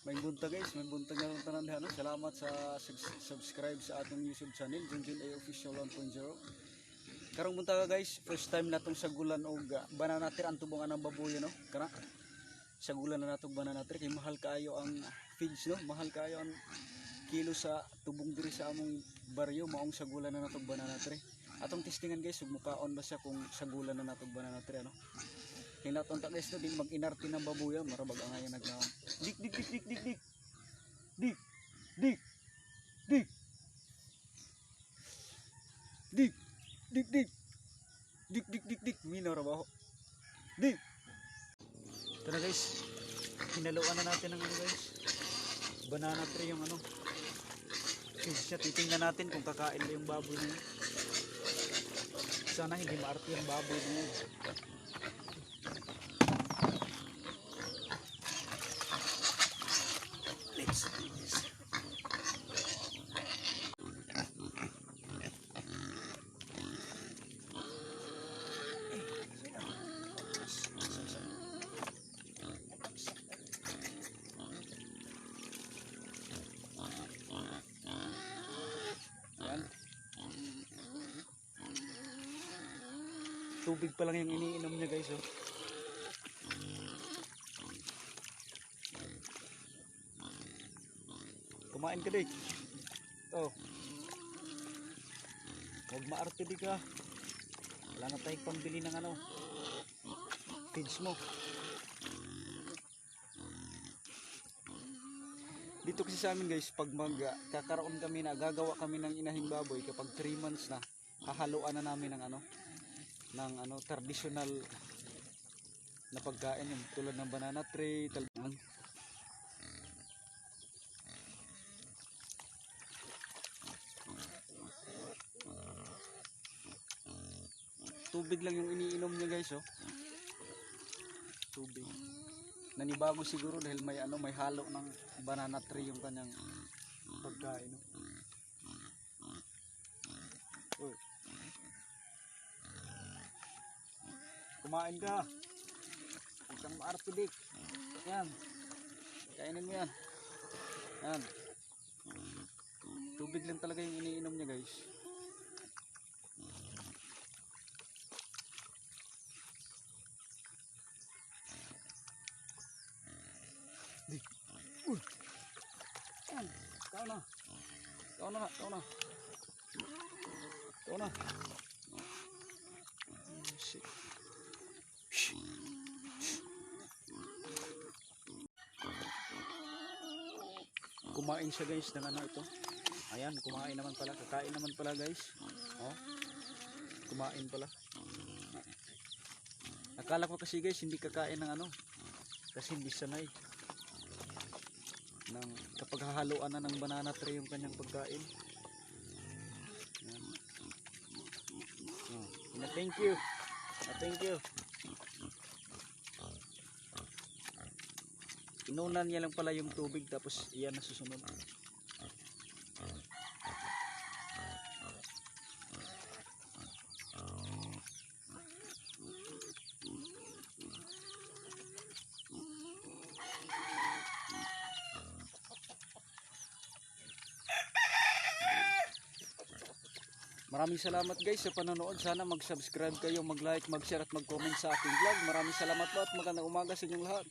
May buntag guys, may buntag na tanan diha no. Salamat sa subscribe sa atong YouTube channel, Junjun A Official 1.0. Karong buntaga guys, first time natong sagulan og banana tree ang tubong anang baboy no. Kana sagulan na natong banana tree kay mahal kaayo ang feeds no, mahal kaayo ang kilo sa tubong diri sa among baryo maong sagulan na natong banana tree. Atong testingan guys, ug mukaon ba siya kung sagulan na natong banana tree ano. Hinaton ta guys no, din mag-inarti ng baboy marabag ang ayan nagnaon. Dik dik dik dik dik dik. Dik dik dik. Dik dik dik. Dik dik dik dik minaw ra ba ho. Dik. Ito na guys. Hinaluan na natin ng ano guys. Banana tree yung ano. Siya titingnan natin kung kakain na yung baboy niya. Sana hindi maarte yung baboy niya. Let's do this. Tubig pa lang yung iniinom niya guys oh. Kumain ka dik. Oh. Huwag maarte di ka. Wala na tayong pambili ng ano feeds mo. Dito kasi sa amin guys, pag magkakaroon kami na gagawa kami ng inahing baboy kapag 3 months na, hahaluan na namin ng ano traditional na pagkain yung tulad ng banana tree, talbang. Tubig lang yung iniinom niya guys oh. Tubig. Nanibago siguro dahil may may halo ng banana tree yung kanyang pagkain oh. Kumain ka. Huwag kang maarte dik. Yan. Kainin mo yan. Yan. Tubig lang talaga yung iniinom niya guys. Dik. Uy. Yan. Tao na. Tao na. Tao na. Tao na. Shit. Kumain siya guys ng ano ito. Ayan, kumain naman pala. Kakain naman pala guys. Oh. Kumain pala. Akala ko kasi guys hindi kakain ng ano. Kasi hindi sanay. Kapag hahaluan na ng banana tree yung kanyang pagkain. Ayan. Oh. Thank you. Thank you. Inunan niya lang pala yung tubig tapos iyan na susunod. Maraming salamat guys sa panonood. Sana mag-subscribe kayo, mag-like, mag-share at mag-comment sa aking vlog. Maraming salamat po at magandang umaga sa inyong lahat.